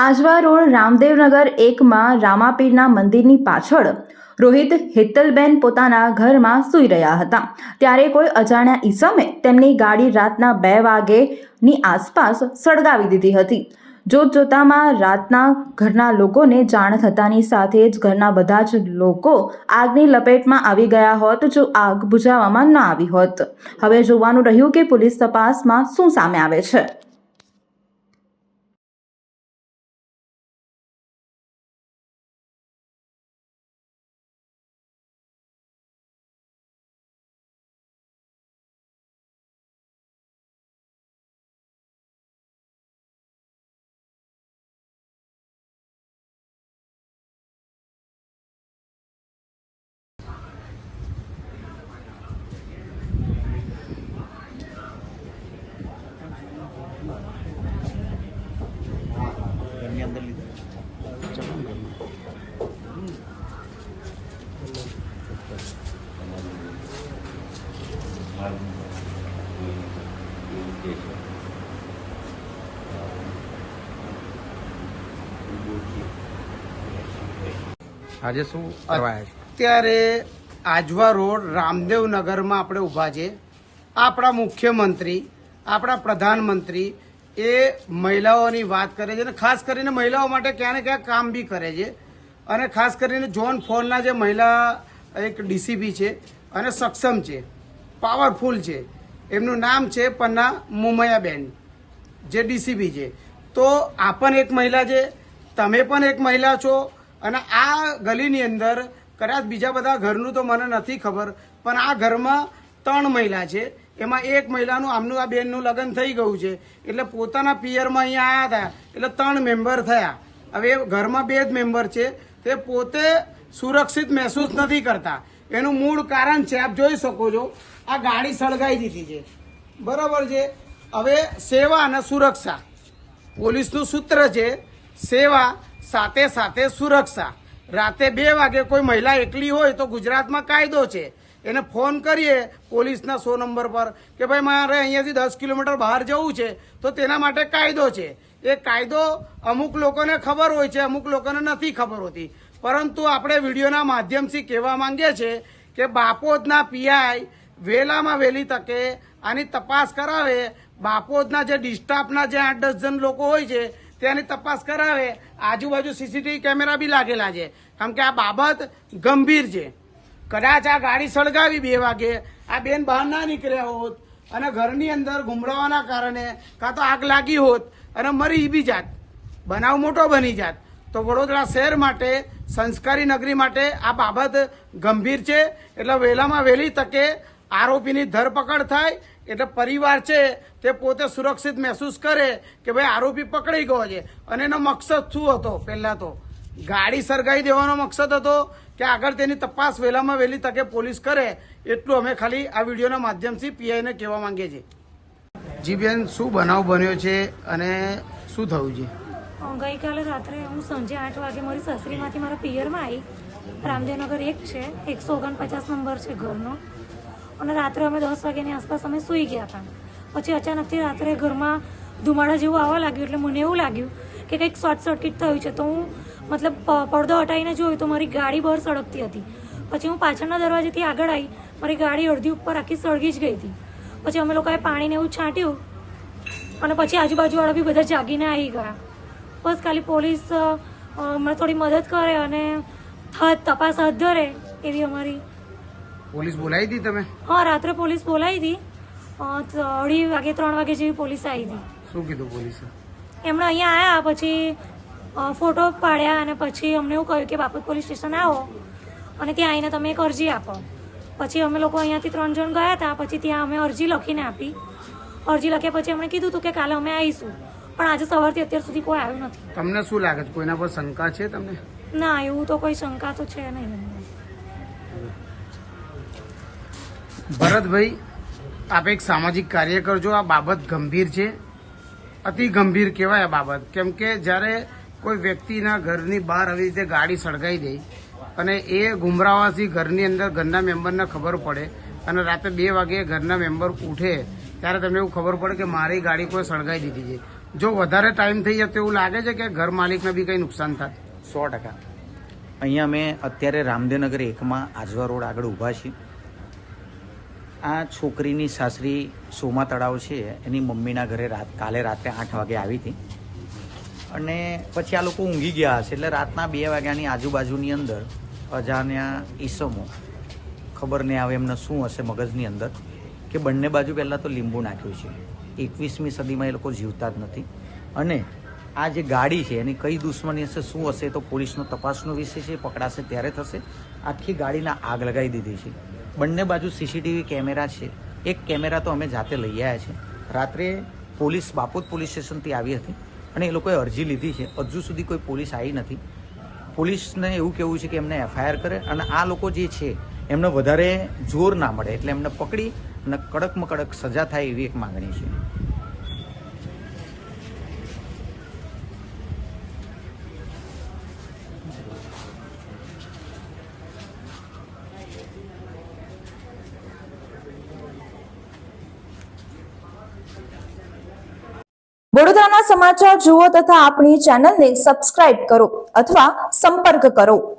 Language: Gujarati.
આજવા રોડ રામદેવનગર 1માં રામાપીરના મંદિરની પાછળ રોહિત હેતલબેન પોતાના ઘરમાં સૂઈ રહ્યા હતા ત્યારે કોઈ અજાણ્યા ઈસમે તેમની ગાડી રાતના 2 વાગ્યાની આસપાસ સળગાવી દીધી હતી। જોતજોતામાં રાતના ઘરના લોકોને જાણ થતાની સાથે જ ઘરના બધા જ લોકો આગની લપેટમાં આવી ગયા હોત જો આગ બુઝાવવામાં ન આવી હોત। હવે જોવાનું રહ્યું કે પોલીસ તપાસમાં શું સામે આવે છે। આજે શું અત્યારે આજવા રોડ રામદેવનગરમાં આપણે ઊભા છે। આપણા મુખ્યમંત્રી આપણા પ્રધાનમંત્રી એ મહિલાઓની વાત કરે છે અને ખાસ કરીને મહિલાઓ માટે ક્યાં ને ક્યાં કામ બી કરે છે અને ખાસ કરીને ઝોન 4ના જે મહિલા એક ડીસીપી છે અને સક્ષમ છે, પાવરફુલ છે, એમનું નામ છે પન્ના મુમૈયાબેન જે ડીસીપી છે। તો આ પણ એક મહિલા છે, તમે પણ એક મહિલા છો અને આ ગલીની અંદર કદાચ બીજા બધા ઘરનું તો મને નથી ખબર પણ આ ઘરમાં 3 મહિલા છે, એમાં એક મહિલાનું આમનું આ બેનનું લગ્ન થઈ ગયું છે એટલે પોતાના પિયરમાં અહીંયા આવ્યા હતા એટલે 3 મેમ્બર થયા। હવે ઘરમાં 2 જ મેમ્બર છે, તે પોતે સુરક્ષિત મહેસૂસ નથી કરતા। એનું મૂળ કારણ છે, આપ જોઈ શકો છો, આ ગાડી સળગાઈ દીધી છે, બરાબર છે। હવે સેવા અને સુરક્ષા, પોલીસનું સૂત્ર છે સેવા સાથે સાથે સુરક્ષા। રાતે 2 વાગે કોઈ મહિલા એકલી હોય તો ગુજરાતમાં કાયદો છે, એને ફોન કરીએ પોલીસના 100 નંબર પર કે ભાઈ મારે અહીંયાથી 10 કિલોમીટર બહાર જવું છે તો તેના માટે કાયદો છે। એ કાયદો અમુક લોકોને ખબર હોય છે, અમુક લોકોને નથી ખબર હોતી, પરંતુ આપણે વિડીયોના માધ્યમથી કહેવા માંગીએ છીએ કે બાપોદના પીઆઈ વહેલામાં વહેલી તકે આની તપાસ કરાવે। બાપોદના જે ડિસ્ટાફના જે 8-10 જણ લોકો હોય છે તેની તપાસ કરાવે। આજુબાજુ સીસીટીવી કેમેરા બી લાગેલા છે, કારણ કે આ બાબત ગંભીર છે। કદાચ આ ગાડી સળગાવી 2 વાગે આ બેન બહાર ના નીકળ્યા હોત અને ઘરની અંદર ઘુમરાવાના કારણે કાં તો આગ લાગી હોત અને મરી બી જાત, બનાવ મોટો બની જાત। તો વડોદરા શહેર માટે, સંસ્કારી નગરી માટે આ બાબત ગંભીર છે। એટલે વહેલામાં વહેલી તકે આરોપીની ધરપકડ થાય એટલે પરિવાર છે તે પોતે સુરક્ષિત મહેસૂસ કરે કે ભાઈ આરોપી પકડાઈ ગયો છે। અને એનો મકસદ શું હતો? પહેલાં તો ગાડી સળગાવી દેવાનો મકસદ હતો કે આગળ તેની તપાસ વહેલામાં વહેલી તકે પોલીસ કરે, એટલું અમે ખાલી આ વિડીયોના માધ્યમથી પીઆઈને કહેવા માંગીએ છીએ। જી બેન, શું બનાવ બન્યો છે અને શું થયું છે? ગઈકાલે રાત્રે હું સાંજે 8 વાગે મારી સસરીમાંથી મારા પિયરમાં આવી। રામદેવનગર 1 છે, 149 નંબર છે ઘરનો, અને રાત્રે અમે 10 વાગ્યાની આસપાસ અમે સૂઈ ગયા હતા। પછી અચાનકથી રાત્રે ઘરમાં ધુમાડા જેવું આવવા લાગ્યું એટલે મને એવું લાગ્યું કે કંઈક શોર્ટ સર્કિટ થયું છે। તો હું મતલબ પડદો હટાવીને જોયું તો મારી ગાડી બહાર સળગતી હતી। પછી હું પાછળના દરવાજેથી આગળ આવી, મારી ગાડી અડધી ઉપર આખી સળગી જ ગઈ હતી। પછી અમે લોકોએ પાણીને એવું છાંટ્યું અને પછી આજુબાજુવાળા બી બધા જાગીને આવી ગયા। બસ ખાલી પોલીસ મને થોડી મદદ કરે અને તપાસ હાથ ધરે એવી અમારી। પોલીસ બોલાવી હતી તમે? હા, રાત્રે પોલીસ બોલાવી હતી, 2:30 વાગે 3 વાગે જેવી પોલીસ આવી હતી। શું કીધું પોલીસે? એમણે અહીંયા આવ્યા, પછી ફોટો પાડ્યા અને પછી અમને એવું કહ્યું કે બાપત પોલીસ સ્ટેશન આવો અને ત્યાં આવીને તમે એક અરજી આપો। પછી અમે લોકો અહીંયાથી 3 જણ ગયા હતા, પછી ત્યાં અમે અરજી લખીને આપી। અરજી લખ્યા પછી અમને કીધું હતું કે કાલે અમે આવીશું, પણ આજે સવારથી અત્યાર સુધી કોઈ આવ્યું નથી। તમને શું લાગે છે, કોઈના પર શંકા છે તમને? ના, એવું તો કોઈ શંકા તો છે નહીં। ભરતભાઈ, આપ એક સામાજિક કાર્યકર છો, આ બાબત ગંભીર છે, અતિ ગંભીર કહેવાય આ બાબત। કેમ કે જ્યારે કોઈ વ્યક્તિના ઘરની બહાર આવી રીતે ગાડી સળગાઈ દે અને એ ગુમરાવાથી ઘરની અંદર ઘરના મેમ્બરને ખબર પડે અને રાતે 2 વાગે ઘરના મેમ્બર ઉઠે ત્યારે તમને એવું ખબર પડે કે મારી ગાડી કોઈ સળગાઈ દીધી છે, જો વધારે ટાઈમ થઈ જાય તો એવું લાગે છે કે ઘર માલિકને બી કંઈ નુકસાન થાય? 100%. અહીંયા અમે અત્યારે રામદેવનગર 1માં આજવા રોડ આગળ ઊભા છીએ. આ છોકરીની સાસરી સોમા તળાવ છે, એની મમ્મીના ઘરે કાલે રાત્રે 8 વાગે આવી હતી અને પછી આ લોકો ઊંઘી ગયા હશે એટલે રાતના 2 વાગ્યાની આજુબાજુની અંદર અજાણ્યા ઈસમો, ખબર નહીં આવે એમને શું હશે મગજની અંદર, કે બંને બાજુ પહેલાં તો લીંબુ નાખ્યું છે. 21મી સદીમાં એ લોકો જીવતા જ નથી. અને આ જે ગાડી છે એની કઈ દુશ્મની હશે, શું હશે, તો પોલીસનો તપાસનો વિષય છે, પકડાશે ત્યારે થશે. આખી ગાડીના આગ લગાવી દીધી છે. બંને બાજુ સીસીટીવી કેમેરા છે. એક કેમેરા તો અમે જાતે લઈ આવ્યા છે. રાત્રે પોલીસ બાપોદ પોલીસ સ્ટેશનથી આવી હતી અને એ લોકોએ અરજી લીધી છે. હજુ સુધી કોઈ પોલીસ આવી નથી. પોલીસને એવું કહેવું છે કે એમને એફઆઈઆર કરે અને આ લોકો જે છે એમને વધારે જોર ના મળે એટલે એમને પકડી અને કડકમાં કડક સજા થાય એવી એક માગણી છે. વડોદરાના સમાચાર જુઓ તથા આપણી ચેનલને સબસ્ક્રાઇબ કરો અથવા સંપર્ક કરો.